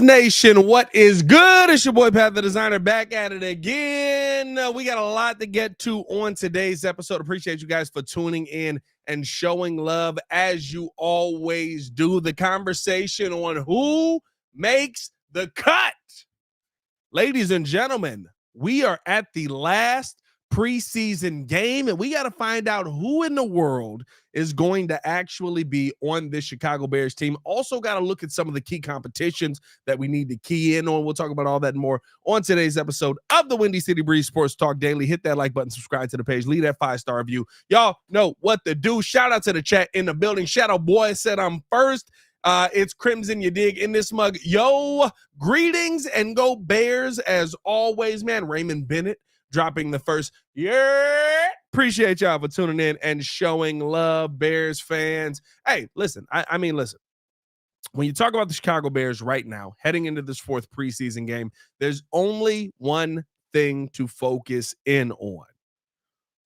Nation, what is good? It's your boy Pat the Designer back at it again. We got a lot to get to on today's episode. Appreciate you guys for tuning in and showing love as you always do. The conversation on who makes the cut. Ladies and gentlemen, we are at the last preseason game, and we got to find out who in the world is going to actually be on this Chicago Bears team. Also got to look at some of the key competitions that we need to key in on. We'll talk about all that and more on today's episode of the Windy City Breeze Sports Talk Daily. Hit that like button, subscribe to the page, leave that 5-star review. Y'all know what to do. Shout out to the chat in the building. Shadow Boy said I'm first. It's Crimson, you dig, in this mug. Yo, greetings and go Bears as always, man. Raymond Bennett dropping the first. Yeah, appreciate y'all for tuning in and showing love, Bears fans. Hey, listen, I mean, listen. When you talk about the Chicago Bears right now, heading into this fourth preseason game, there's only one thing to focus in on.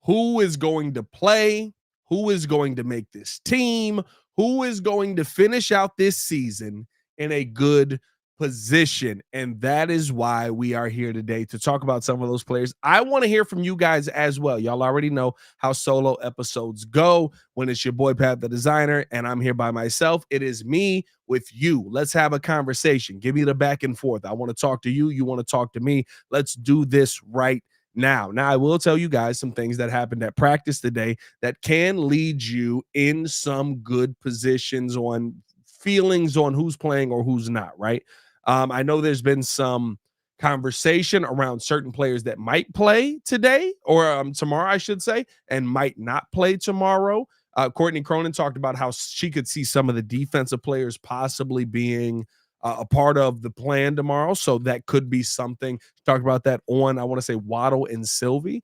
Who is going to play? Who is going to make this team? Who is going to finish out this season in a good position? And that is why we are here today to talk about some of those players. I want to hear from you guys as well. Y'all already know how solo episodes go when it's your boy Pat the Designer and I'm here by myself. It is me with you. Let's have a conversation. Give me the back and forth. I want to talk to you. You want to talk to me. Let's do this right now, I will tell you guys some things that happened at practice today that can lead you in some good positions on feelings on who's playing or who's not, right? I know there's been some conversation around certain players that might play today or tomorrow, I should say, and might not play tomorrow. Courtney Cronin talked about how she could see some of the defensive players possibly being a part of the plan tomorrow. So that could be something. Talk about that on, I want to say, Waddle and Sylvie.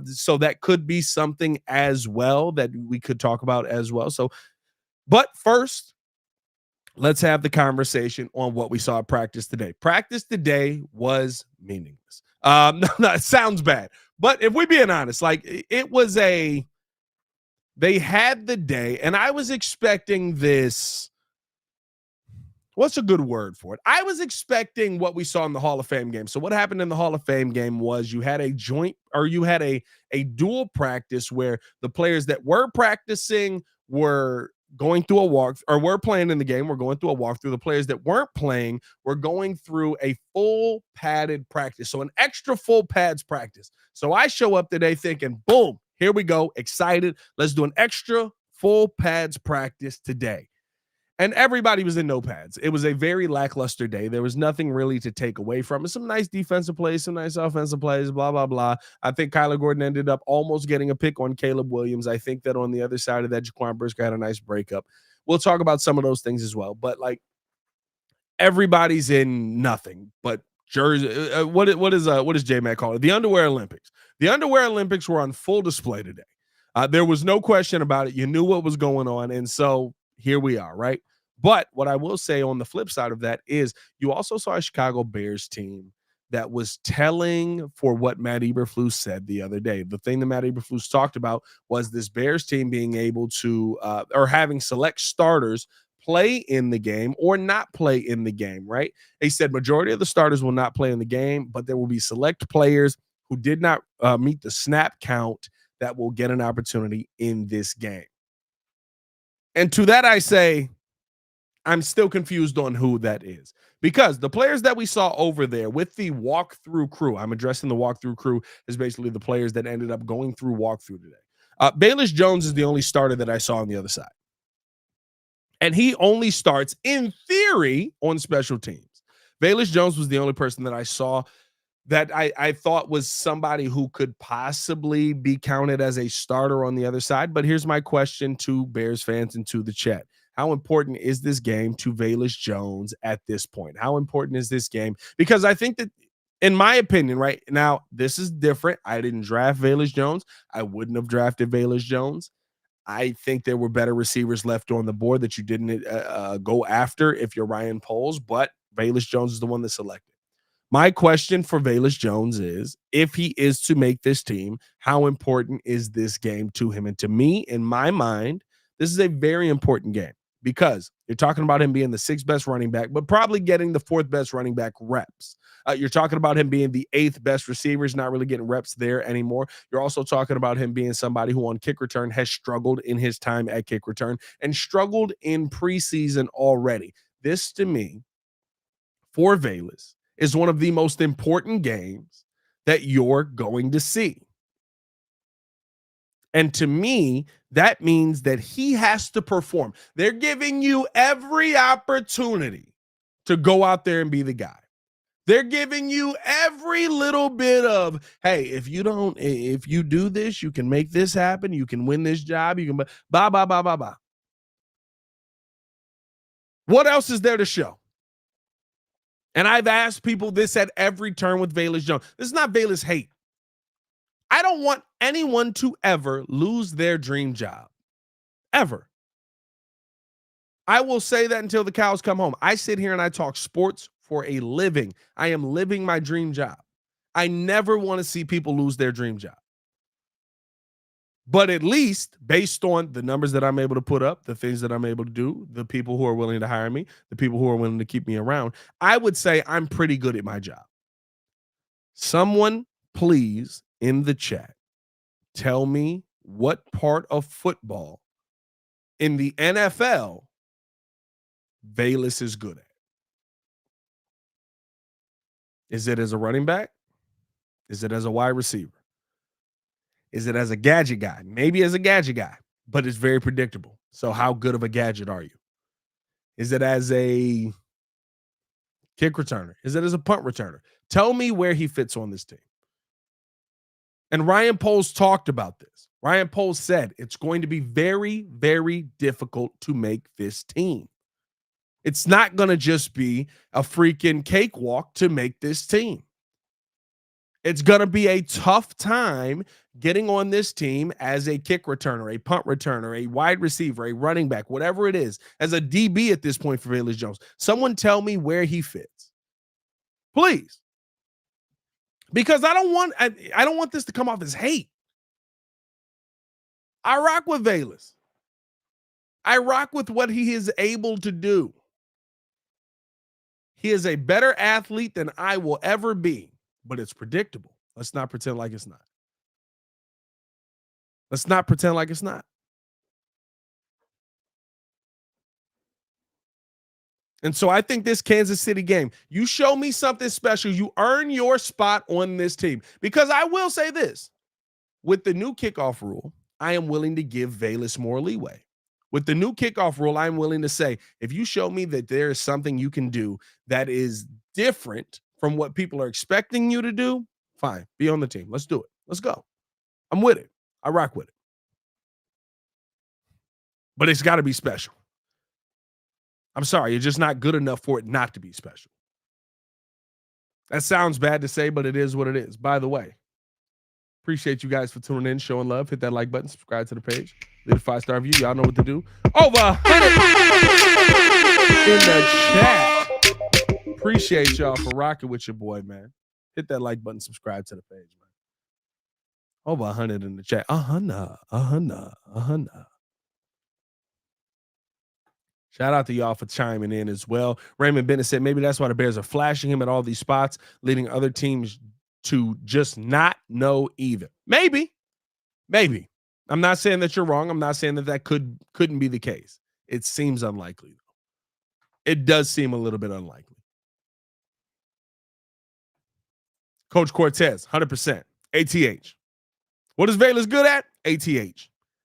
So that could be something as well that we could talk about as well. So, but first, let's have the conversation on what we saw at practice today. Practice today was meaningless. No, it sounds bad. But if we're being honest, like it was they had the day, and I was expecting this. What's a good word for it? I was expecting what we saw in the Hall of Fame game. So what happened in the Hall of Fame game was you had a dual practice where the players that were practicing were going through a walk, or were playing in the game, were going through a walkthrough. The players that weren't playing were going through a full padded practice. So an extra full pads practice. So I show up today thinking, boom, here we go. Excited. Let's do an extra full pads practice today. And everybody was in no pads. It was a very lackluster day. There was nothing really to take away from it. Some nice defensive plays, some nice offensive plays, blah, blah, blah. I think Kyler Gordon ended up almost getting a pick on Caleb Williams. I think that on the other side of that, Jaquan Brisker had a nice breakup. We'll talk about some of those things as well. But, like, everybody's in nothing but jersey. What does J-Mac call it? The Underwear Olympics. The Underwear Olympics were on full display today. There was no question about it. You knew what was going on. And so here we are, right? But what I will say on the flip side of that is you also saw a Chicago Bears team that was telling for what Matt Eberflus said the other day. The thing that Matt Eberflus talked about was this Bears team being able to or having select starters play in the game or not play in the game, right? He said majority of the starters will not play in the game, but there will be select players who did not meet the snap count that will get an opportunity in this game. And to that I say, I'm still confused on who that is, because the players that we saw over there with the walkthrough crew, I'm addressing the walkthrough crew as basically the players that ended up going through walkthrough today. Velus Jones is the only starter that I saw on the other side. And he only starts, in theory, on special teams. Velus Jones was the only person that I saw that I thought was somebody who could possibly be counted as a starter on the other side. But here's my question to Bears fans and to the chat. How important is this game to Velus Jones at this point? How important is this game? Because I think that, in my opinion, right now, this is different. I didn't draft Velus Jones. I wouldn't have drafted Velus Jones. I think there were better receivers left on the board that you didn't go after if you're Ryan Poles, but Velus Jones is the one that's selected. My question for Velus Jones is, if he is to make this team, how important is this game to him? And to me, in my mind, this is a very important game, because You're talking about him being the sixth best running back, but probably getting the fourth best running back reps. You're talking about him being the eighth best receiver. He's not really getting reps there anymore. You're also talking about him being somebody who on kick return has struggled in his time at kick return and struggled in preseason already. This, to me, for Velus, is one of the most important games that you're going to see. And to me, that means that he has to perform. They're giving you every opportunity to go out there and be the guy. They're giving you every little bit of, hey, if you do this, you can make this happen. You can win this job. You can blah. What else is there to show? And I've asked people this at every turn with Velus Jones. This is not Velus hate. I don't want anyone to ever lose their dream job. Ever. I will say that until the cows come home. I sit here and I talk sports for a living. I am living my dream job. I never want to see people lose their dream job. But at least based on the numbers that I'm able to put up, the things that I'm able to do, the people who are willing to hire me, the people who are willing to keep me around, I would say I'm pretty good at my job. Someone, please, in the chat, tell me what part of football in the NFL Velus is good at. Is it as a running back? Is it as a wide receiver? Is it as a gadget guy? Maybe as a gadget guy, but it's very predictable. So how good of a gadget are you? Is it as a kick returner? Is it as a punt returner? Tell me where he fits on this team. And Ryan Poles talked about this. Ryan Poles said it's going to be very, very difficult to make this team. It's not going to just be a freaking cakewalk to make this team. It's going to be a tough time getting on this team as a kick returner, a punt returner, a wide receiver, a running back, whatever it is, as a DB at this point for Velus Jones. Someone tell me where he fits. Please. Because I don't want this to come off as hate. I rock with Velus. I rock with what he is able to do. He is a better athlete than I will ever be, but it's predictable. Let's not pretend like it's not. Let's not pretend like it's not. And so I think this Kansas City game, you show me something special, you earn your spot on this team. Because I will say this, with the new kickoff rule, I am willing to give Velus more leeway. With the new kickoff rule, I'm willing to say, if you show me that there is something you can do that is different from what people are expecting you to do, fine, be on the team. Let's do it. Let's go. I'm with it. I rock with it. But it's got to be special. I'm sorry, you're just not good enough for it not to be special. That sounds bad to say, but it is what it is. By the way, appreciate you guys for tuning in, showing love. Hit that like button, subscribe to the page, leave a 5-star review. Y'all know what to do. Over in the chat. Appreciate y'all for rocking with your boy, man. Hit that like button, subscribe to the page, man. Over 100 in the chat. Nah. Shout out to y'all for chiming in as well. Raymond Bennett said maybe that's why the Bears are flashing him at all these spots, leading other teams to just not know either. Maybe. I'm not saying that you're wrong. I'm not saying that couldn't be the case. It seems unlikely, though. It does seem a little bit unlikely. Coach Cortez, 100%. ATH. What is Velus good at? ATH.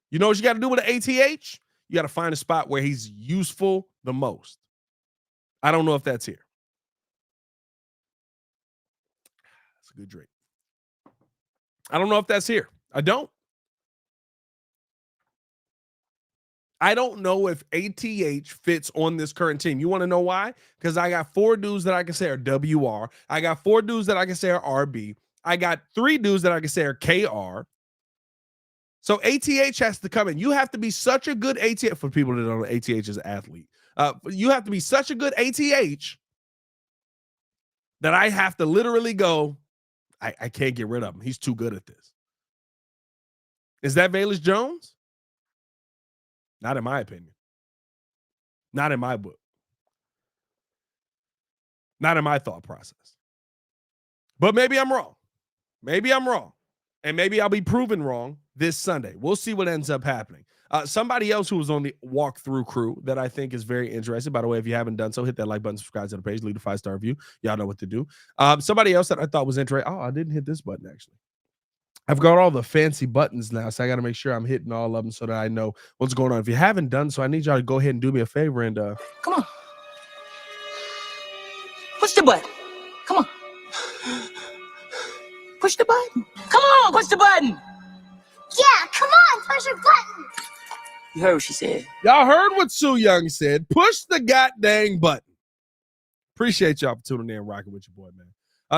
You know what you got to do with an ATH? You got to find a spot where he's useful the most. I don't know if that's here. That's a good drink. I don't know if that's here. I don't know if ATH fits on this current team. You want to know why? Because I got 4 dudes that I can say are WR. I got 4 dudes that I can say are RB. I got 3 dudes that I can say are KR. So ATH has to come in. You have to be such a good ATH, for people that don't know, ATH is an athlete. You have to be such a good ATH that I have to literally go, I can't get rid of him. He's too good at this. Is that Velus Jones? Not in my opinion. Not in my book. Not in my thought process. But maybe I'm wrong. Maybe I'm wrong. And maybe I'll be proven wrong this Sunday. We'll see what ends up happening. Somebody else who was on the walkthrough crew that I think is very interesting. By the way, if you haven't done so, hit that like button, subscribe to the page, leave a 5-star review. Y'all know what to do. Somebody else that I thought was interesting. Oh, I didn't hit this button, actually. I've got all the fancy buttons now, so I got to make sure I'm hitting all of them so that I know what's going on. If you haven't done so, I need y'all to go ahead and do me a favor and come on. Push the button. Come on. Push the button. Come on, push the button. Yeah, come on, push your button. You heard what she said. Y'all heard what Sue Young said. Push the goddamn button. Appreciate y'all for tuning in and rocking with your boy, man.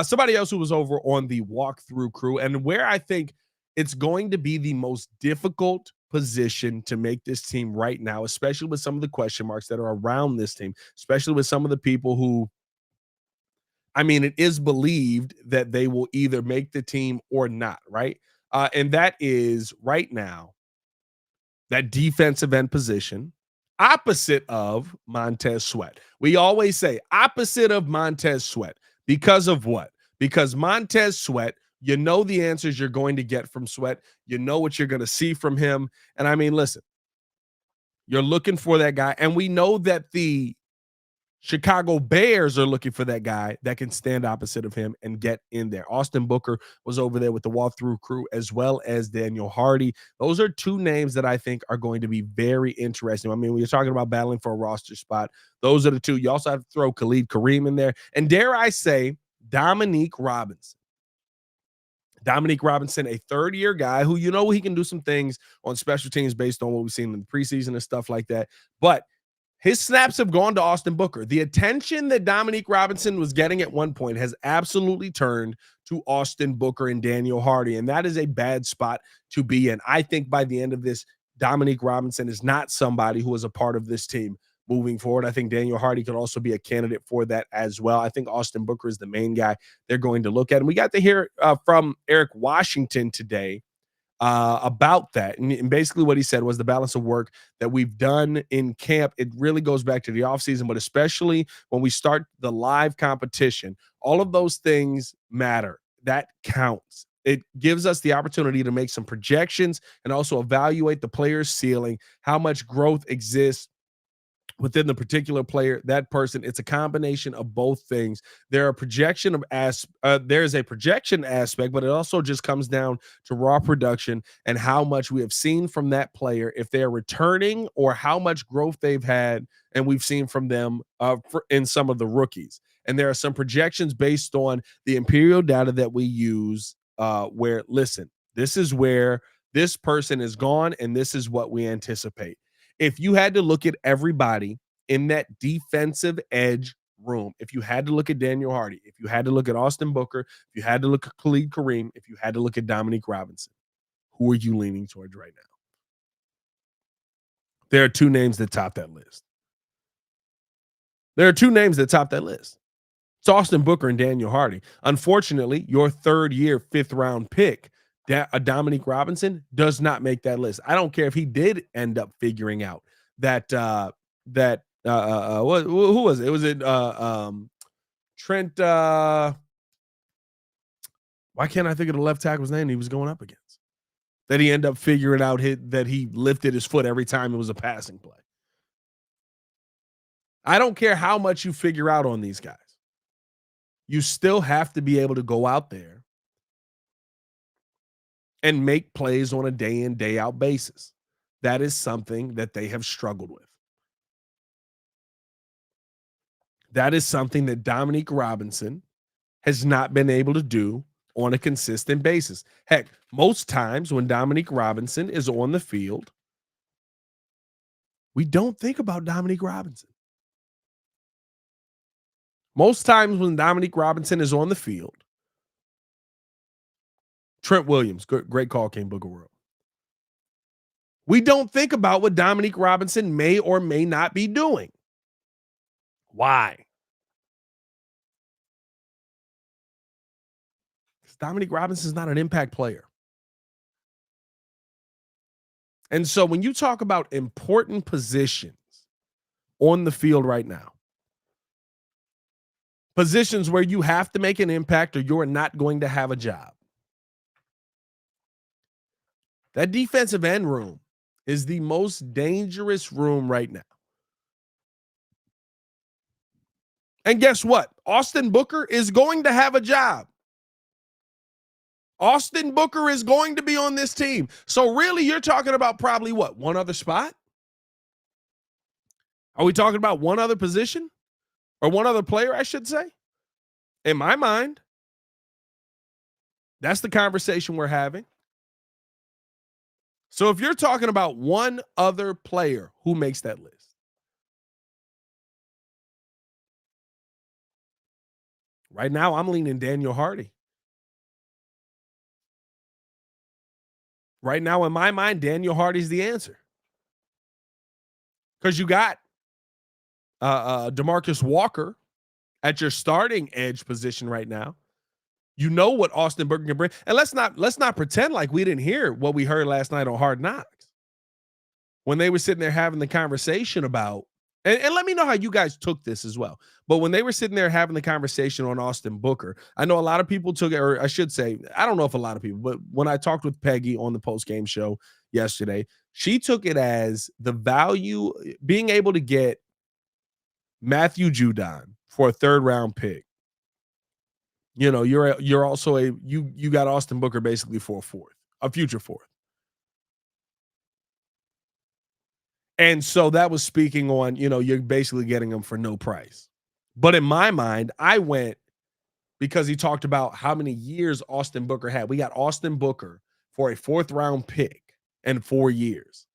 Somebody else who was over on the walkthrough crew, and where I think it's going to be the most difficult position to make this team right now, especially with some of the question marks that are around this team, especially with some of the people who, I mean, it is believed that they will either make the team or not, right? And that is right now that defensive end position, opposite of Montez Sweat. We always say opposite of Montez Sweat. Because of what? Because Montez Sweat, you know the answers you're going to get from Sweat. You know what you're going to see from him. And I mean, listen, you're looking for that guy. And we know that the Chicago Bears are looking for that guy that can stand opposite of him and get in there. Austin Booker was over there with the walkthrough crew, as well as Daniel Hardy. Those are two names that I think are going to be very interesting. I mean, when you're talking about battling for a roster spot, those are the two. You also have to throw Khalid Kareem in there. And dare I say, Dominique Robinson. Dominique Robinson, a third-year guy who, you know, he can do some things on special teams based on what we've seen in the preseason and stuff like that. But his snaps have gone to Austin Booker. The attention that Dominique Robinson was getting at one point has absolutely turned to Austin Booker and Daniel Hardy, and that is a bad spot to be in. I think by the end of this, Dominique Robinson is not somebody who is a part of this team moving forward. I think Daniel Hardy could also be a candidate for that as well. I think Austin Booker is the main guy they're going to look at. And we got to hear from Eric Washington today about that. And basically what he said was the balance of work that we've done in camp, it really goes back to the offseason, but especially when we start the live competition, all of those things matter. That counts. It gives us the opportunity to make some projections and also evaluate the player's ceiling, how much growth exists within the particular player, that person. It's a combination of both things. There's a projection aspect, but it also just comes down to raw production and how much we have seen from that player, if they're returning or how much growth they've had, and we've seen from them in some of the rookies. And there are some projections based on the Imperial data that we use where, listen, this is where this person is gone, and this is what we anticipate. If you had to look at everybody in that defensive edge room, if you had to look at Daniel Hardy, if you had to look at Austin Booker, if you had to look at Khalid Kareem, if you had to look at Dominique Robinson, who are you leaning towards right now? There are two names that top that list. It's Austin Booker and Daniel Hardy. Unfortunately, your third-year, fifth-round pick, Dominique Robinson, does not make that list. I don't care if he did end up figuring out that who was it? Was it Trent? Why can't I think of the left tackle's name he was going up against? That he ended up figuring out that he lifted his foot every time it was a passing play. I don't care how much you figure out on these guys. You still have to be able to go out there and make plays on a day in, day out basis. That is something that they have struggled with. That is something that Dominique Robinson has not been able to do on a consistent basis. Heck, most times when Dominique Robinson is on the field, we don't think about Dominique Robinson. Most times when Dominique Robinson is on the field, Trent Williams, great call, King Booker World. We don't think about what Dominique Robinson may or may not be doing. Why? Because Dominique Robinson is not an impact player. And so when you talk about important positions on the field right now. Positions where you have to make an impact or you're not going to have a job. That defensive end room is the most dangerous room right now. And guess what? Austin Booker is going to have a job. Austin Booker is going to be on this team. So really, you're talking about probably what? One other spot? Are we talking about one other position? Or one other player, I should say? In my mind, that's the conversation we're having. So if you're talking about one other player, who makes that list? Right now, I'm leaning Daniel Hardy. Right now, in my mind, Daniel Hardy's the answer. Because you got DeMarcus Walker at your starting edge position right now. You know what Austin Booker can bring. And let's not pretend like we didn't hear what we heard last night on Hard Knocks. When they were sitting there having the conversation about, and let me know how you guys took this as well. But when they were sitting there having the conversation on Austin Booker, I know a lot of people took it, or I should say, I don't know if a lot of people, but when I talked with Peggy on the post-game show yesterday, she took it as the value, being able to get Matthew Judon for a third-round pick. You know, you're also you got Austin Booker basically for a future fourth. And so that was speaking on, you know, you're basically getting them for no price. But in my mind, I went because he talked about how many years Austin Booker had. We got Austin Booker for a fourth round pick and 4 years.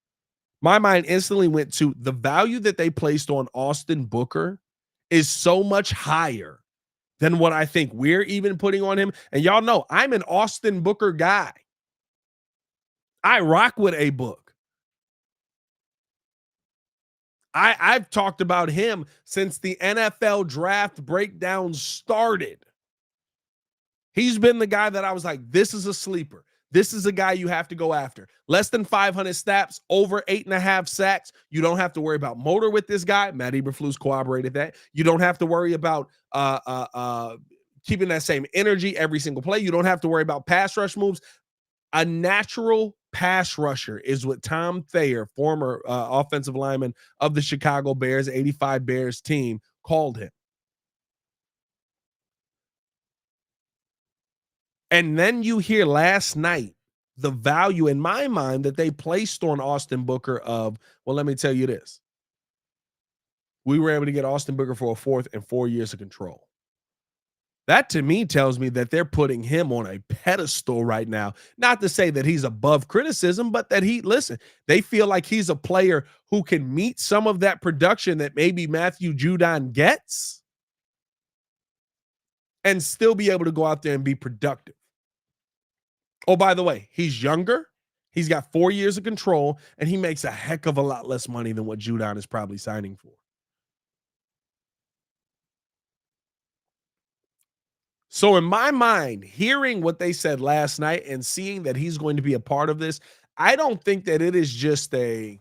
My mind instantly went to the value that they placed on Austin Booker is so much higher than what I think we're even putting on him. And y'all know I'm an Austin Booker guy. I rock with a book. I've talked about him since the NFL draft breakdown started. He's been the guy that I was like, this is a sleeper. This is a guy you have to go after. Less than 500 snaps, over 8.5 sacks. You don't have to worry about motor with this guy. Matt Eberflus corroborated that. You don't have to worry about keeping that same energy every single play. You don't have to worry about pass rush moves. A natural pass rusher is what Tom Thayer, former offensive lineman of the Chicago Bears, 85 Bears team, called him. And then you hear last night the value in my mind that they placed on Austin Booker of, well, let me tell you this. We were able to get Austin Booker for a fourth and 4 years of control. That to me tells me that they're putting him on a pedestal right now. Not to say that he's above criticism, but that they feel like he's a player who can meet some of that production that maybe Matthew Judon gets and still be able to go out there and be productive. Oh, by the way, he's younger. He's got 4 years of control, and he makes a heck of a lot less money than what Judon is probably signing for. So in my mind, hearing what they said last night and seeing that he's going to be a part of this, I don't think that it is just it's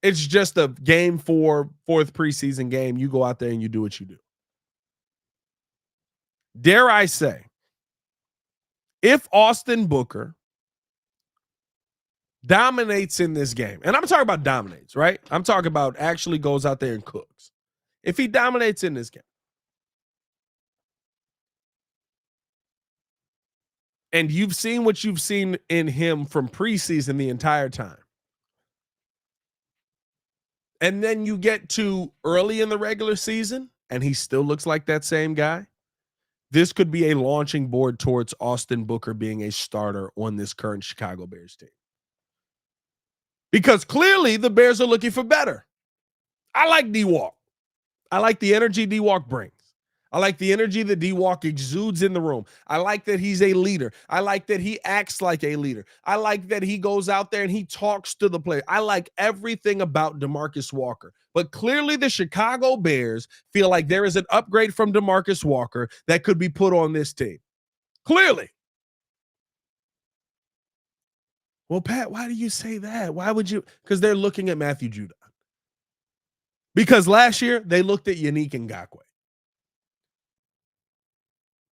just a game fourth preseason game. You go out there and you do what you do. Dare I say, if Austin Booker dominates in this game, and I'm talking about dominates, right? I'm talking about actually goes out there and cooks. If he dominates in this game, and you've seen what you've seen in him from preseason the entire time, and then you get to early in the regular season, and he still looks like that same guy, this could be a launching board towards Austin Booker being a starter on this current Chicago Bears team. Because clearly the Bears are looking for better. I like D-Walk. I like the energy D-Walk brings. I like the energy that D-Walk exudes in the room. I like that he's a leader. I like that he acts like a leader. I like that he goes out there and he talks to the player. I like everything about DeMarcus Walker. But clearly the Chicago Bears feel like there is an upgrade from DeMarcus Walker that could be put on this team. Clearly. Well, Pat, why do you say that? Why would you? Because they're looking at Matthew Judon. Because last year they looked at Yannick Ngakoue.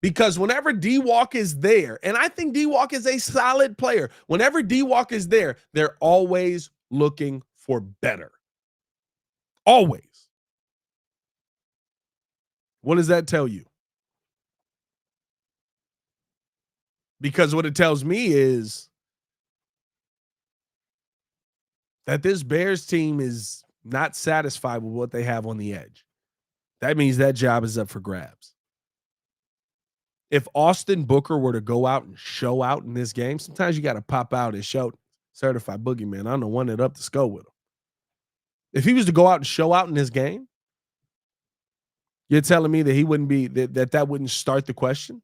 Because whenever D-Walk is there, and I think D-Walk is a solid player, whenever D-Walk is there, they're always looking for better. Always. What does that tell you? Because what it tells me is that this Bears team is not satisfied with what they have on the edge. That means that job is up for grabs. If Austin Booker were to go out and show out in this game, sometimes you got to pop out and show certified boogeyman. I'm the one that up to skull with him. If he was to go out and show out in this game, you're telling me that he wouldn't be that wouldn't start the questions,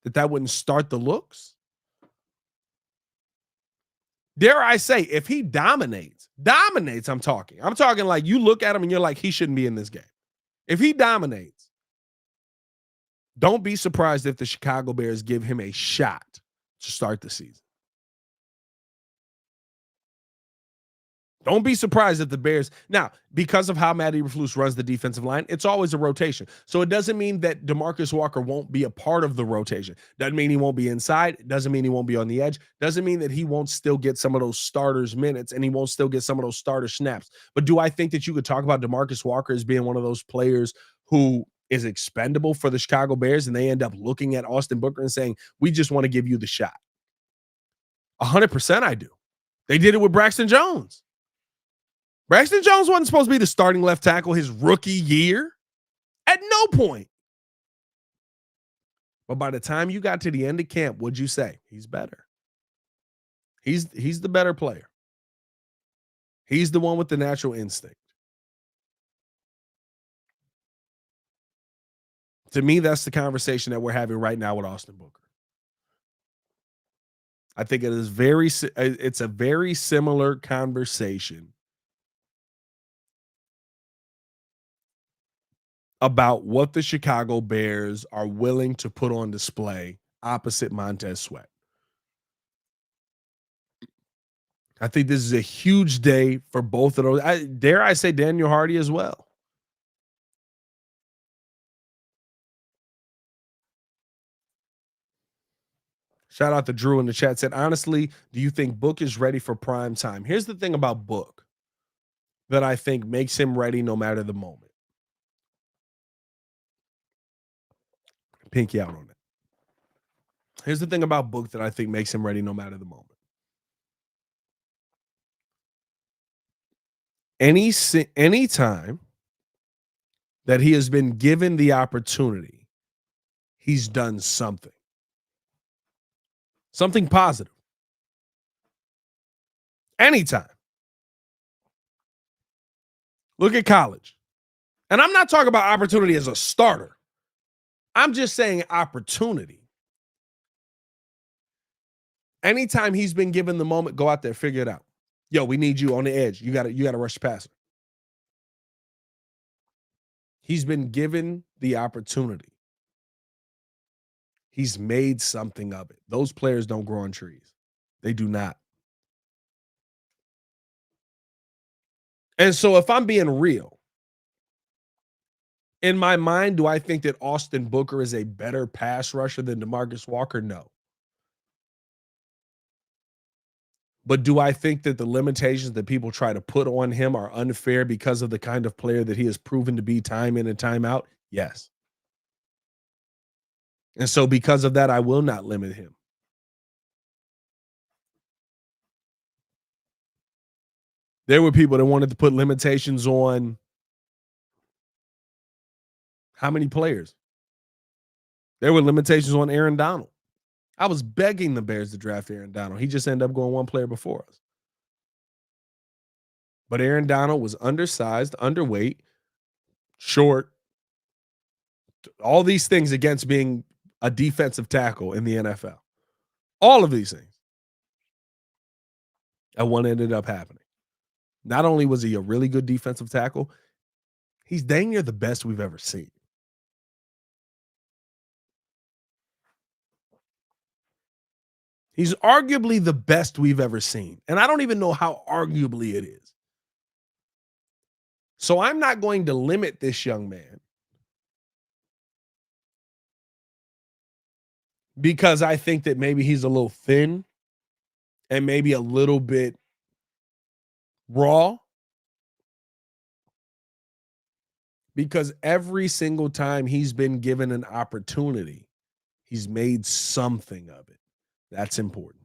that wouldn't start the looks. Dare I say, if he dominates, I'm talking like you look at him and you're like, he shouldn't be in this game. If he dominates, don't be surprised if the Chicago Bears give him a shot to start the season. Don't be surprised if the Bears, now, because of how Matt Eberflus runs the defensive line, it's always a rotation. So it doesn't mean that DeMarcus Walker won't be a part of the rotation. Doesn't mean he won't be inside. Doesn't mean he won't be on the edge. Doesn't mean that he won't still get some of those starters minutes and he won't still get some of those starter snaps. But do I think that you could talk about DeMarcus Walker as being one of those players who is expendable for the Chicago Bears and they end up looking at Austin Booker and saying, we just want to give you the shot? 100% I do. They did it with Braxton Jones. Braxton Jones wasn't supposed to be the starting left tackle his rookie year. At no point. But by the time you got to the end of camp, what'd you say? He's better. He's the better player. He's the one with the natural instinct. To me, that's the conversation that we're having right now with Austin Booker. I think it's a very similar conversation about what the Chicago Bears are willing to put on display opposite Montez Sweat. I think this is a huge day for both of those. Dare I say Daniel Hardy as well. Shout out to Drew in the chat, said, honestly, do you think Book is ready for prime time? Here's the thing about Book that I think makes him ready no matter the moment. Pinky out on it. Here's the thing about Book that I think makes him ready no matter the moment. Any time that he has been given the opportunity, he's done something. Something positive. Anytime. Look at college. And I'm not talking about opportunity as a starter. I'm just saying opportunity. Anytime he's been given the moment, go out there, figure it out. Yo, we need you on the edge. You gotta rush the passer. He's been given the opportunity. He's made something of it. Those players don't grow on trees. They do not. And so if I'm being real, in my mind, do I think that Austin Booker is a better pass rusher than DeMarcus Walker? No. But do I think that the limitations that people try to put on him are unfair because of the kind of player that he has proven to be time in and time out? Yes. And so because of that, I will not limit him. There were people that wanted to put limitations on how many players. There were limitations on Aaron Donald. I was begging the Bears to draft Aaron Donald. He just ended up going one player before us. But Aaron Donald was undersized, underweight, short, all these things against being a defensive tackle in the NFL. All of these things. And one ended up happening. Not only was he a really good defensive tackle, he's dang near the best we've ever seen. He's arguably the best we've ever seen. And I don't even know how arguably it is. So I'm not going to limit this young man because I think that maybe he's a little thin and maybe a little bit raw. Because every single time he's been given an opportunity, he's made something of it. That's important.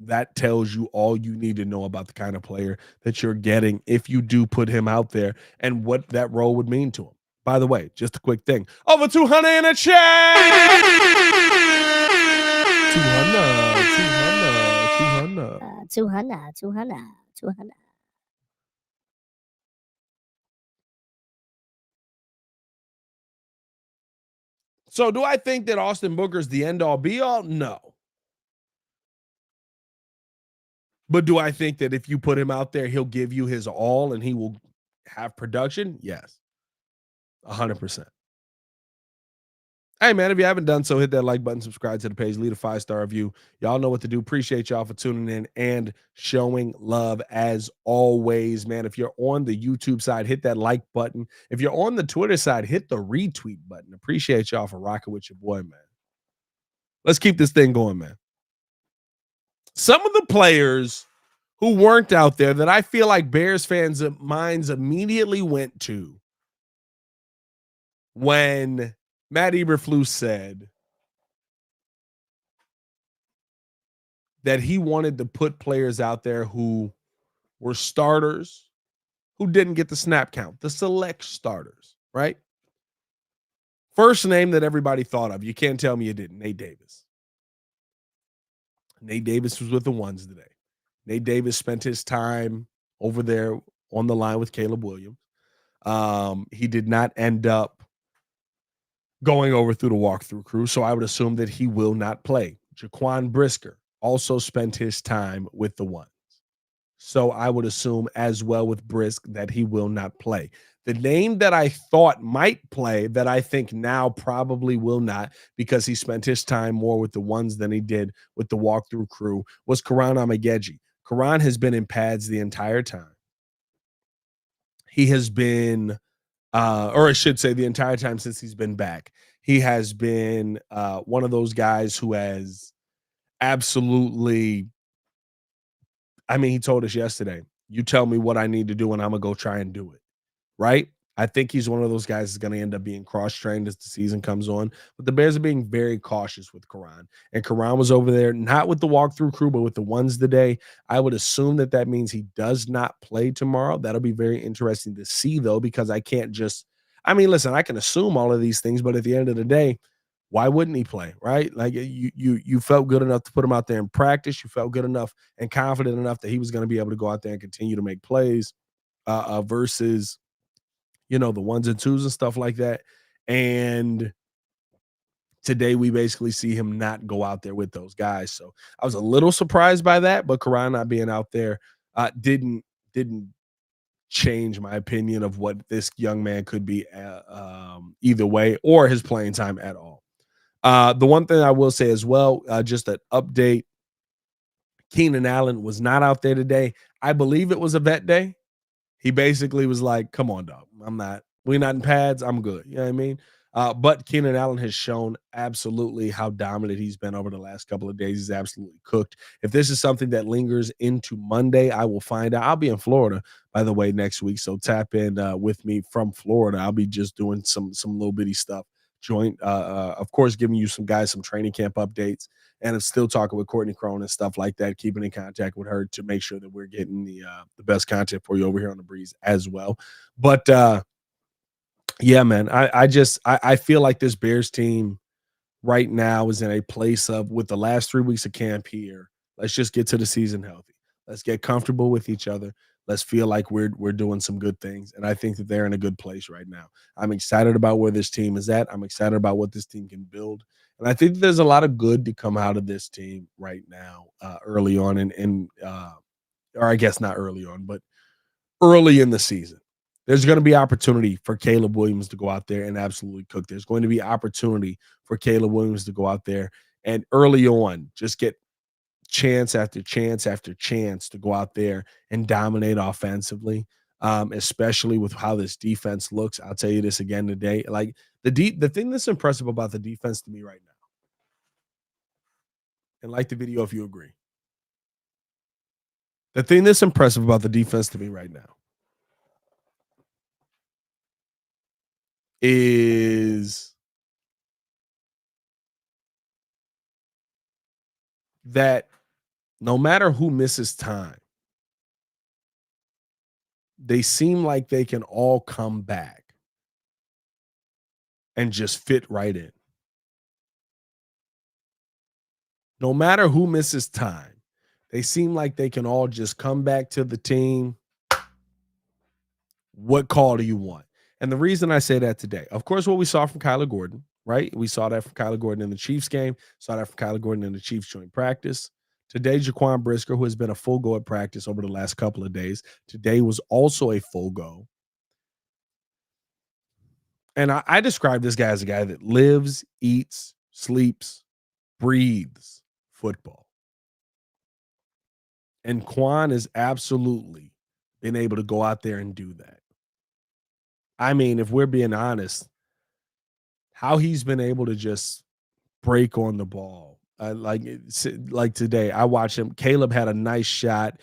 That tells you all you need to know about the kind of player that you're getting if you do put him out there and what that role would mean to him. By the way, just a quick thing. Over 200 in a chat. 200. 200. So do I think that Austin Booker's the end all be all? No. But do I think that if you put him out there, he'll give you his all and he will have production? Yes. 100%. Hey, man, if you haven't done so, hit that like button, subscribe to the page, leave a 5-star review. Y'all know what to do. Appreciate y'all for tuning in and showing love as always, man. If you're on the YouTube side, hit that like button. If you're on the Twitter side, hit the retweet button. Appreciate y'all for rocking with your boy, man. Let's keep this thing going, man. Some of the players who weren't out there that I feel like Bears fans' minds immediately went to when Matt Eberflus said that he wanted to put players out there who were starters who didn't get the snap count, the select starters, right? First name that everybody thought of, you can't tell me you didn't, Nate Davis. Nate Davis was with the ones today. Nate Davis spent his time over there on the line with Caleb Williams. He did not end up going over through the walkthrough crew, so I would assume that he will not play. Jaquan Brisker also spent his time with the ones. So I would assume as well with Brisk that he will not play. The name that I thought might play that I think now probably will not because he spent his time more with the ones than he did with the walkthrough crew was Karan Amageji. Karan has been in pads the entire time. He has been, or I should say the entire time since he's been back. He has been one of those guys who has absolutely, I mean, he told us yesterday, you tell me what I need to do and I'm going to go try and do it. Right? I think he's one of those guys that's going to end up being cross-trained as the season comes on. But the Bears are being very cautious with Karan. And Karan was over there, not with the walkthrough crew, but with the ones today. I would assume that that means he does not play tomorrow. That'll be very interesting to see, though, because I can't just, I mean, listen, I can assume all of these things, but at the end of the day, why wouldn't he play, right? Like you felt good enough to put him out there in practice. You felt good enough and confident enough that he was going to be able to go out there and continue to make plays versus the ones and twos and stuff like that. And today we basically see him not go out there with those guys. So I was a little surprised by that, but Karan not being out there didn't change my opinion of what this young man could be either way or his playing time at all. The one thing I will say as well, just an update, Keenan Allen was not out there today. I believe it was a vet day. He basically was like, come on, dog. We're not in pads. I'm good. You know what I mean? But Keenan Allen has shown absolutely how dominant he's been over the last couple of days. He's absolutely cooked. If this is something that lingers into Monday, I will find out. I'll be in Florida, by the way, next week. So tap in with me from Florida. I'll be just doing some little bitty stuff. Of course, giving you some training camp updates. And I'm still talking with Courtney Crone and stuff like that, keeping in contact with her to make sure that we're getting the best content for you over here on the Breeze as well. But yeah, man, I feel like this Bears team right now is in a place of, with the last 3 weeks of camp here, let's just get to the season healthy. Let's get comfortable with each other. Let's feel like we're doing some good things. And I think that they're in a good place right now. I'm excited about where this team is at. I'm excited about what this team can build. And I think there's a lot of good to come out of this team right now, early on, or I guess not early on, but early in the season. There's going to be opportunity for Caleb Williams to go out there and absolutely cook. There's going to be opportunity for Caleb Williams to go out there and early on just get chance after chance after chance to go out there and dominate offensively. especially with how this defense looks. I'll tell you this again today. Like the thing that's impressive about the defense to me right now, and like the video if you agree. The thing that's impressive about the defense to me right now is that no matter who misses time, they seem like they can all come back and just fit right in. No matter who misses time, they seem like they can all just come back to the team. What call do you want? And the reason I say that today, of course, what we saw from Kyler Gordon, right? We saw that from Kyler Gordon in the Chiefs game, saw that from Kyler Gordon in the Chiefs joint practice. Today, Jaquan Brisker, who has been a full go at practice over the last couple of days, today was also a full go. And I describe this guy as a guy that lives, eats, sleeps, breathes football. And Quan has absolutely been able to go out there and do that. I mean, if we're being honest, how he's been able to just break on the ball. Like today, I watched him. Caleb had a nice shot,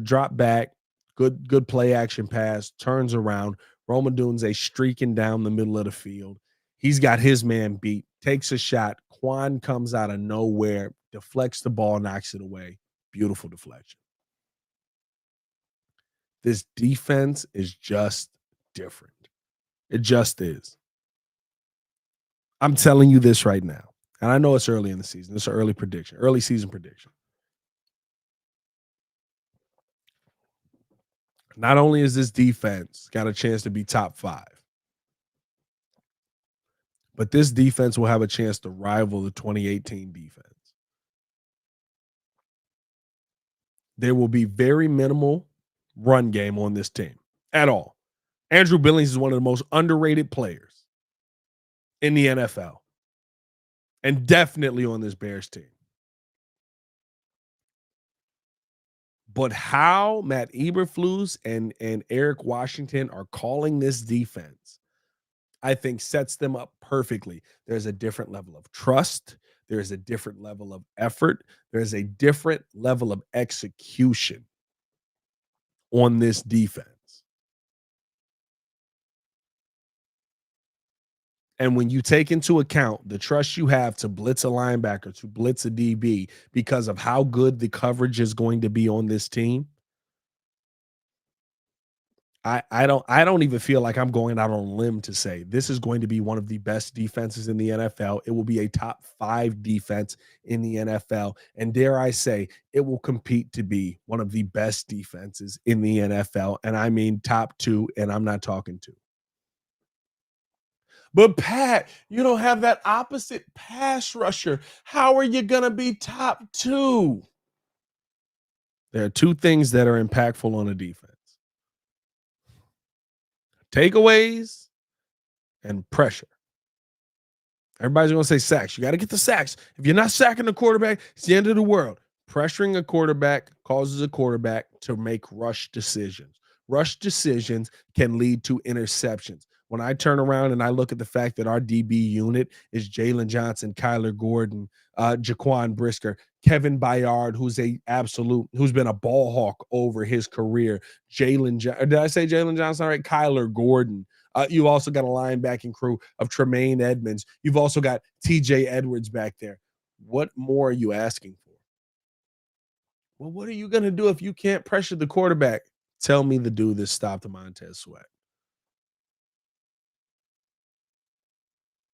drop back, good play action pass, turns around. Rome Odunze streaking down the middle of the field. He's got his man beat, takes a shot. Quan comes out of nowhere, deflects the ball, knocks it away. Beautiful deflection. This defense is just different. It just is. I'm telling you this right now. And I know it's early in the season. It's an early prediction, early season prediction. Not only is this defense got a chance to be top 5, but this defense will have a chance to rival the 2018 defense. There will be very minimal run game on this team at all. Andrew Billings is one of the most underrated players in the NFL and definitely on this Bears team. But how Matt Eberflus and Eric Washington are calling this defense, I think sets them up perfectly. There's a different level of trust. There's a different level of effort. There's a different level of execution on this defense. And when you take into account the trust you have to blitz a linebacker, to blitz a DB, because of how good the coverage is going to be on this team, I don't even feel like I'm going out on a limb to say this is going to be one of the best defenses in the NFL. It will be a top 5 defense in the NFL. And dare I say, it will compete to be one of the best defenses in the NFL. And I mean top 2, and I'm not talking 2. But Pat, you don't have that opposite pass rusher. How are you going to be top 2? There are 2 things that are impactful on a defense. Takeaways and pressure. Everybody's going to say sacks. You got to get the sacks. If you're not sacking the quarterback, it's the end of the world. Pressuring a quarterback causes a quarterback to make rush decisions. Rush decisions can lead to interceptions. When I turn around and I look at the fact that our DB unit is Jalen Johnson, Kyler Gordon, Jaquan Brisker, Kevin Byard, who's been a ball hawk over his career. Did I say Jalen Johnson? All right, Kyler Gordon. You've also got a linebacking crew of Tremaine Edmonds. You've also got TJ Edwards back there. What more are you asking for? Well, what are you going to do if you can't pressure the quarterback? Tell me the dude that stopped Montez Sweat.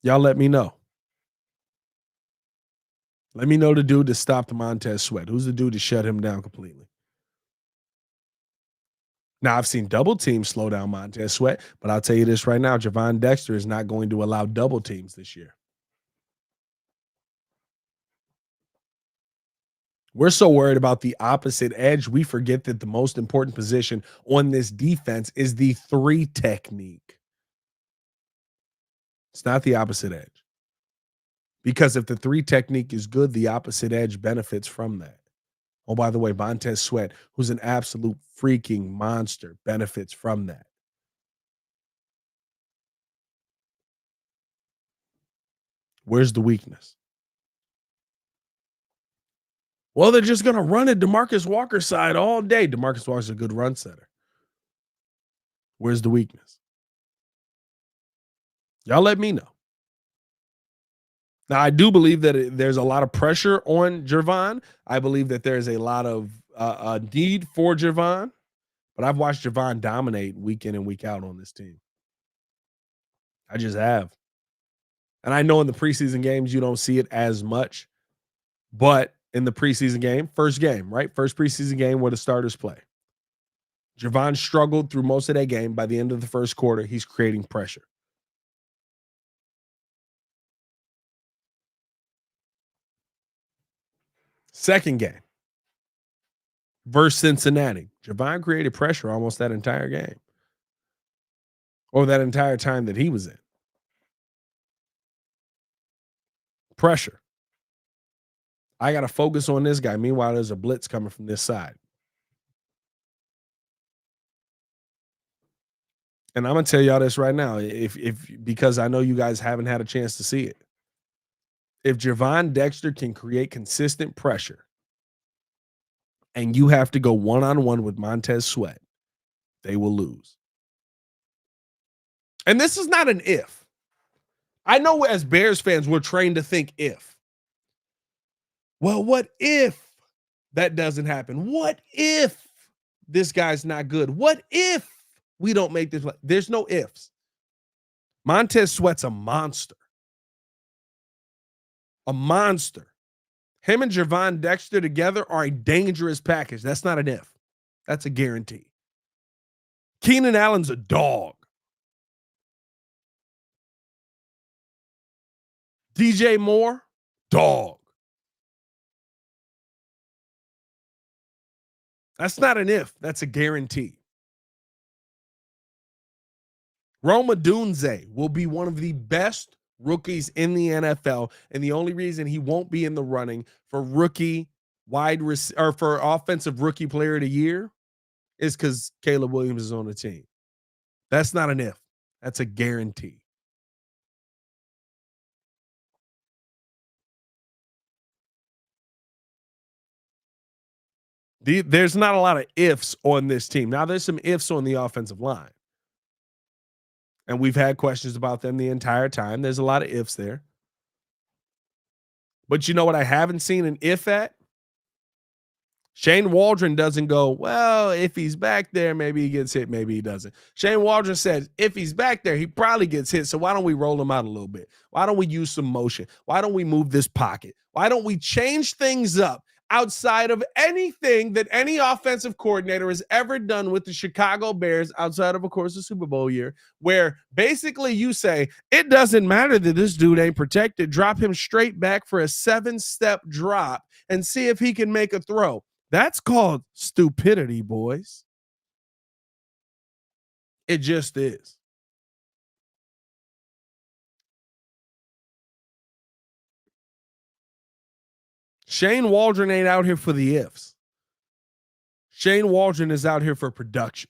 Y'all let me know. Let me know the dude that stopped Montez Sweat. Who's the dude that shut him down completely? Now, I've seen double teams slow down Montez Sweat, but I'll tell you this right now, Javon Dexter is not going to allow double teams this year. We're so worried about the opposite edge, we forget that the most important position on this defense is the 3 technique. It's not the opposite edge. Because if the 3 technique is good, the opposite edge benefits from that. Oh, by the way, Montez Sweat, who's an absolute freaking monster, benefits from that. Where's the weakness? Well, they're just going to run it DeMarcus Walker's side all day. DeMarcus Walker's a good run setter. Where's the weakness? Y'all let me know. Now, I do believe that there's a lot of pressure on Jervon. I believe that there's a lot of need for Jervon, but I've watched Jervon dominate week in and week out on this team. I just have. And I know in the preseason games, you don't see it as much, but in the preseason game, first game, right? First preseason game where the starters play. Jervon struggled through most of that game. By the end of the first quarter, he's creating pressure. Second game versus Cincinnati. Jervon created pressure almost that entire game or that entire time that he was in. Pressure. I got to focus on this guy. Meanwhile, there's a blitz coming from this side. And I'm going to tell y'all this right now, if because I know you guys haven't had a chance to see it. If Jervon Dexter can create consistent pressure and you have to go one-on-one with Montez Sweat, they will lose. And this is not an if. I know as Bears fans, we're trained to think if. Well, what if that doesn't happen? What if this guy's not good? What if we don't make this? There's no ifs. Montez Sweat's a monster. A monster. Him and Jervon Dexter together are a dangerous package. That's not an if. That's a guarantee. Keenan Allen's a dog. DJ Moore, dog. That's not an if. That's a guarantee. Rome Odunze will be one of the best rookies in the NFL, and the only reason he won't be in the running for for offensive rookie player of the year is because Caleb Williams is on the team. That's not an if. That's a guarantee. There's not a lot of ifs on this team. Now, there's some ifs on the offensive line. And we've had questions about them the entire time. There's a lot of ifs there. But you know what I haven't seen an if at? Shane Waldron doesn't go, well, if he's back there, maybe he gets hit, maybe he doesn't. Shane Waldron says, if he's back there, he probably gets hit. So why don't we roll him out a little bit? Why don't we use some motion? Why don't we move this pocket? Why don't we change things up outside of anything that any offensive coordinator has ever done with the Chicago Bears, outside of course, the Super Bowl year, where basically you say, it doesn't matter that this dude ain't protected. Drop him straight back for a 7-step drop and see if he can make a throw. That's called stupidity, boys. It just is. Shane Waldron ain't out here for the ifs. Shane Waldron is out here for production.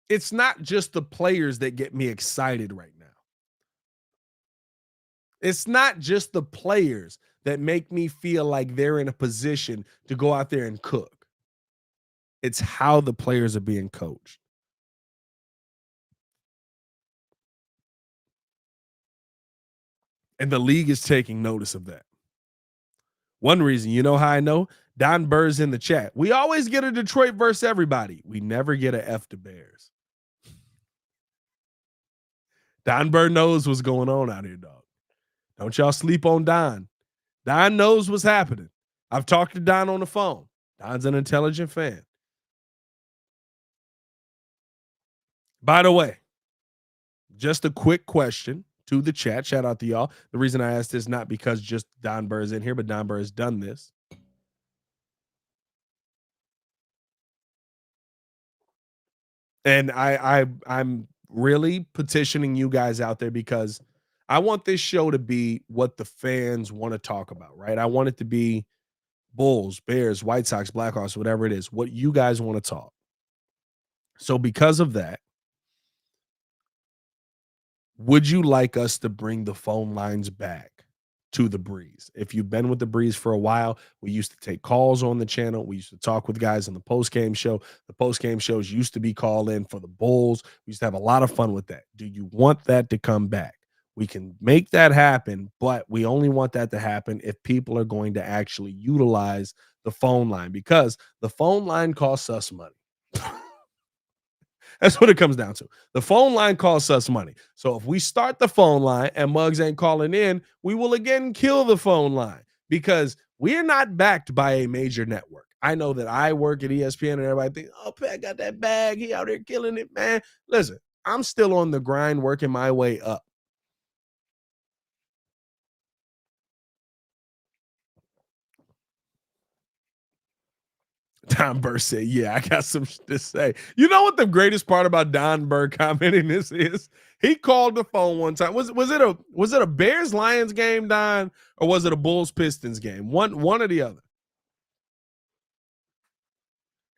It's not just the players that get me excited right now. It's not just the players that make me feel like they're in a position to go out there and cook. It's how the players are being coached. And the league is taking notice of that. One reason, you know how I know? Don Burr's in the chat. We always get a Detroit versus everybody. We never get a F to Bears. Don Burr knows what's going on out here, dog. Don't y'all sleep on Don. Don knows what's happening. I've talked to Don on the phone. Don's an intelligent fan. By the way, just a quick question to the chat. Shout out to y'all. The reason I asked this, not because just Don Burr is in here, but Don Burr has done this. And I'm really petitioning you guys out there because I want this show to be what the fans want to talk about, right? I want it to be Bulls, Bears, White Sox, Blackhawks, whatever it is, what you guys want to talk. So because of that, would you like us to bring the phone lines back to the Breeze? If you've been with the Breeze for a while, we used to take calls on the channel. We used to talk with guys on the post-game show. The post-game shows used to be call in for the Bulls. We used to have a lot of fun with that. Do you want that to come back? We can make that happen, but we only want that to happen if people are going to actually utilize the phone line, because the phone line costs us money. That's what it comes down to. The phone line costs us money. So if we start the phone line and Muggs ain't calling in, we will again kill the phone line, because we're not backed by a major network. I know that I work at ESPN and everybody thinks, oh, Pat got that bag. He out there killing it, man. Listen, I'm still on the grind, working my way up. Don Burr said, yeah, I got some shit to say. You know what the greatest part about Don Burr commenting this is? He called the phone one time. Was it a Bears Lions game, Don, or was it a Bulls Pistons game? One or the other.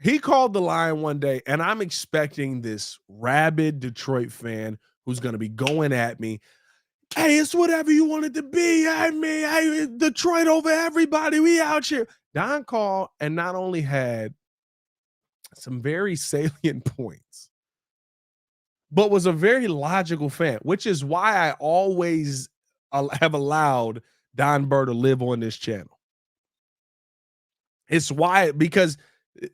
He called the line one day, and I'm expecting this rabid Detroit fan who's going to be going at me. Hey, it's whatever you want it to be. I mean, Detroit over everybody. We out here. Don called and not only had some very salient points, but was a very logical fan, which is why I always have allowed Don Burr to live on this channel. It's why, because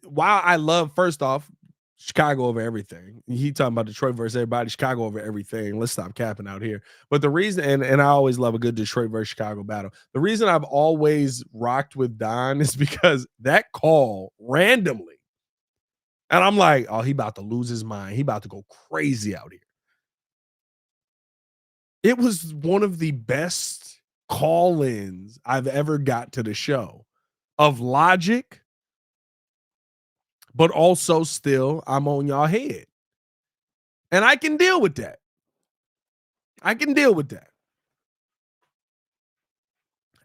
while I love, first off, Chicago over everything. He talking about Detroit versus everybody, Chicago over everything. Let's stop capping out here. But the reason, and I always love a good Detroit versus Chicago battle. The reason I've always rocked with Don is because that call randomly, and I'm like, oh, he about to lose his mind. He about to go crazy out here. It was one of the best call-ins I've ever got to the show, of logic, but also still I'm on y'all head. And I can deal with that. I can deal with that.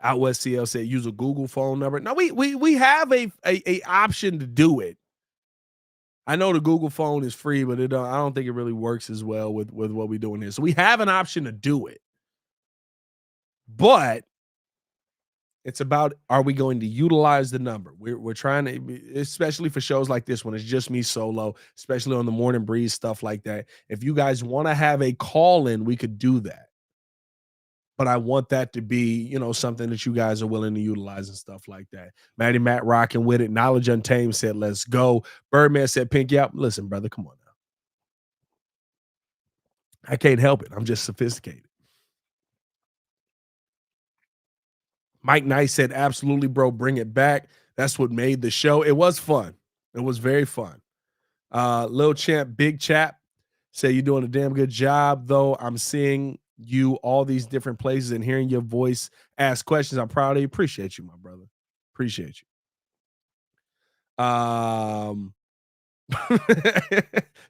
Out West CL said use a Google phone number. Now we have a option to do it. I know the Google phone is free, but I don't think it really works as well with what we're doing here. So we have an option to do it. But it's about, are we going to utilize the number? We're trying to, especially for shows like this when it's just me solo, especially on the Morning Breeze, stuff like that. If you guys want to have a call in, we could do that. But I want that to be, something that you guys are willing to utilize and stuff like that. Matt rocking with it. Knowledge Untamed said, let's go. Birdman said, Pinky out. Listen, brother, come on now. I can't help it. I'm just sophisticated. Mike Knight said, absolutely, bro. Bring it back. That's what made the show. It was fun. It was very fun. Lil Champ, Big Chap said, you're doing a damn good job, though. I'm seeing you all these different places and hearing your voice ask questions. I'm proud of you. Appreciate you, my brother. Appreciate you.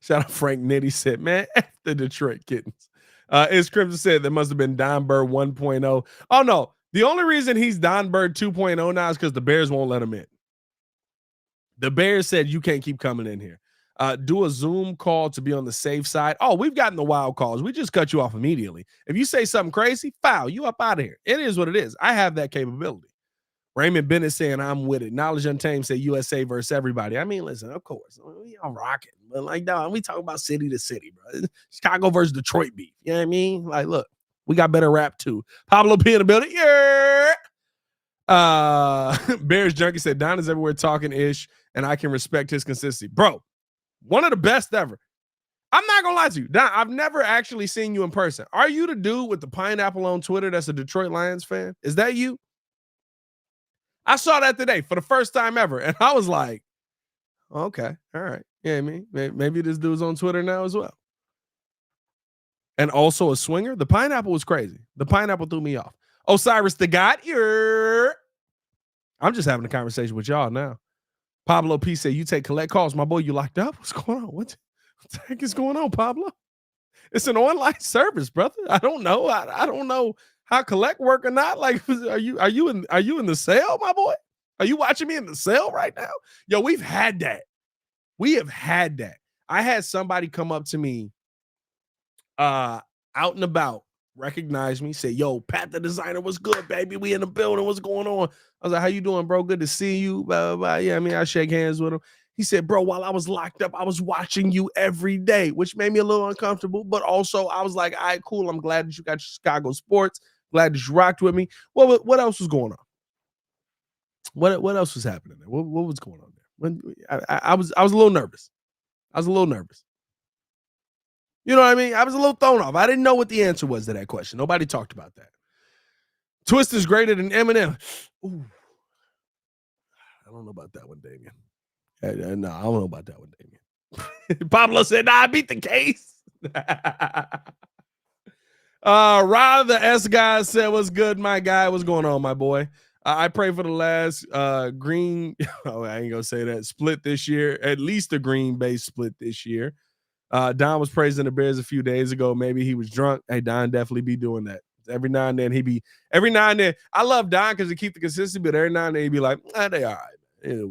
Shout out Frank Nitty said, man, F the Detroit Kittens. It's Crimson said there must have been Don Burr 1.0. Oh, no. The only reason he's Don Burr 2.0 now is because the Bears won't let him in. The Bears said you can't keep coming in here. Do a Zoom call to be on the safe side. Oh, we've gotten the wild calls. We just cut you off immediately. If you say something crazy, foul, you up out of here. It is what it is. I have that capability. Raymond Bennett saying I'm with it. Knowledge Untamed say USA versus everybody. I mean, listen, of course, we all rocking, but like, dog, we talk about city to city, bro. Chicago versus Detroit beef. You know what I mean? Like, look, we got better rap too. Pablo P in the building. Yeah. Bears Junkie said Don is everywhere talking ish, and I can respect his consistency, bro. One of the best ever. I'm not gonna lie to you, Don. I've never actually seen you in person. Are you the dude with the pineapple on Twitter that's a Detroit Lions fan? Is that you? I saw that today for the first time ever, and I was like, okay, all right. Yeah, I mean, maybe this dude's on Twitter now as well. And also a swinger. The pineapple was crazy. The pineapple threw me off. Osiris the God. I'm just having a conversation with y'all now. Pablo P said, you take collect calls. My boy, you locked up? What's going on? What the heck is going on, Pablo? It's an online service, brother. I don't know. I don't know how collect work or not. Like, are you in the cell, my boy? Are you watching me in the cell right now? Yo, we've had that. We have had that. I had somebody come up to me out and about, recognize me, say, yo, Pat the designer, what's good, baby? We in the building. What's going on? I was like, how you doing, bro? Good to see you. Blah, blah, blah. Yeah, I mean, I shake hands with him. He said, bro, while I was locked up, I was watching you every day, which made me a little uncomfortable. But also, I was like, all right, cool. I'm glad that you got your Chicago sports. Glad that you rocked with me. What else was going on? What else was happening there? What was going on there? When I was a little nervous. I was a little nervous. You know what I mean? I was a little thrown off. I didn't know what the answer was to that question. Nobody talked about that. Twist is greater than Eminem. Ooh. I don't know about that one, Damien. No, I don't know about that one, Damien. Pablo said, nah, I beat the case. Rob the S guy said, what's good, my guy? What's going on, my boy? I pray for the last green. Oh, I ain't gonna say that split this year. At least a Green Bay split this year. Don was praising the Bears a few days ago. Maybe he was drunk. Hey, Don definitely be doing that. Every now and then I love Don because he keep the consistency, but every now and then he'd be like, they all right.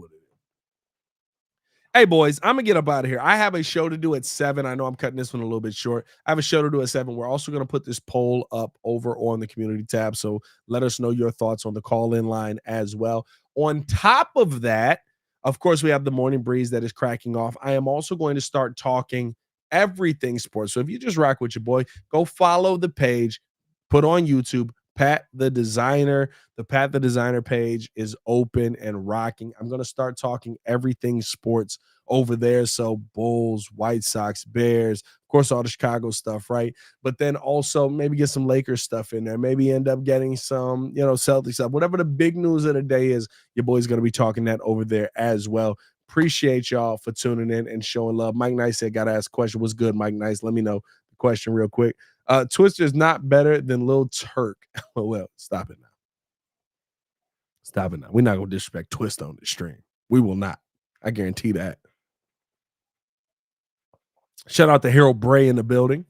Hey, boys, I'm going to get up out of here. I have a show to do at 7. I know I'm cutting this one a little bit short. I have a show to do at 7. We're also going to put this poll up over on the community tab. So let us know your thoughts on the call-in line as well. On top of that, of course, we have the morning breeze that is cracking off. I am also going to start talking everything sports. So if you just rock with your boy, go follow the page, put on YouTube, Pat the Designer. The Pat the Designer page is open and rocking. I'm going to start talking everything sports over there. So Bulls, White Sox, Bears, of course, all the Chicago stuff, right? But then also maybe get some Lakers stuff in there. Maybe end up getting some, Celtics stuff. Whatever the big news of the day is, your boy's going to be talking that over there as well. Appreciate y'all for tuning in and showing love. Mike Nice said, got to ask a question. What's good, Mike Nice? Let me know the question real quick. Twister is not better than Lil Turk. Well, stop it now. Stop it now. We're not going to disrespect Twist on the stream. We will not. I guarantee that. Shout out to Harold Bray in the building.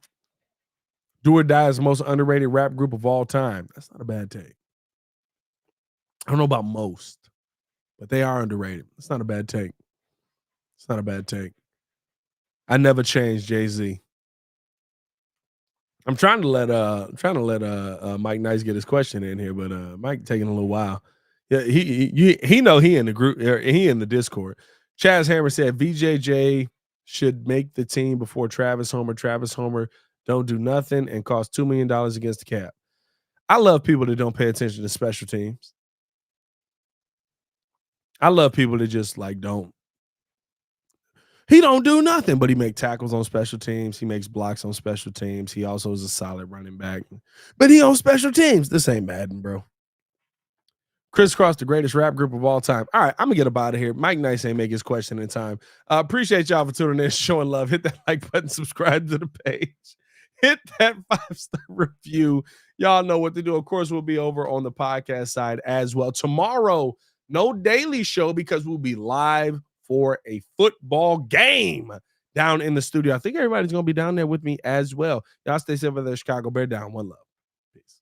Do or Die is the most underrated rap group of all time. That's not a bad take. I don't know about most, but they are underrated. It's not a bad take. It's not a bad take. I never changed Jay-Z. I'm trying to let Mike Nice get his question in here, but Mike taking a little while. Yeah, he know he in the group, he in the Discord. Chaz Hammer said VJJ should make the team before Travis Homer. Travis Homer don't do nothing and cost $2 million against the cap. I love people that don't pay attention to special teams. I love people that just don't. He don't do nothing, but he makes tackles on special teams. He makes blocks on special teams. He also is a solid running back. But he on special teams. This ain't Madden, bro. Crisscross, the greatest rap group of all time. All right, I'm going to get up out of here. Mike Nice ain't make his question in time. Appreciate y'all for tuning in, showing love. Hit that like button, subscribe to the page. Hit that 5-star review. Y'all know what to do. Of course, we'll be over on the podcast side as well. Tomorrow, no daily show because we'll be live for a football game down in the studio. I think everybody's going to be down there with me as well. Y'all stay safe with the Chicago Bear down. One love. Peace.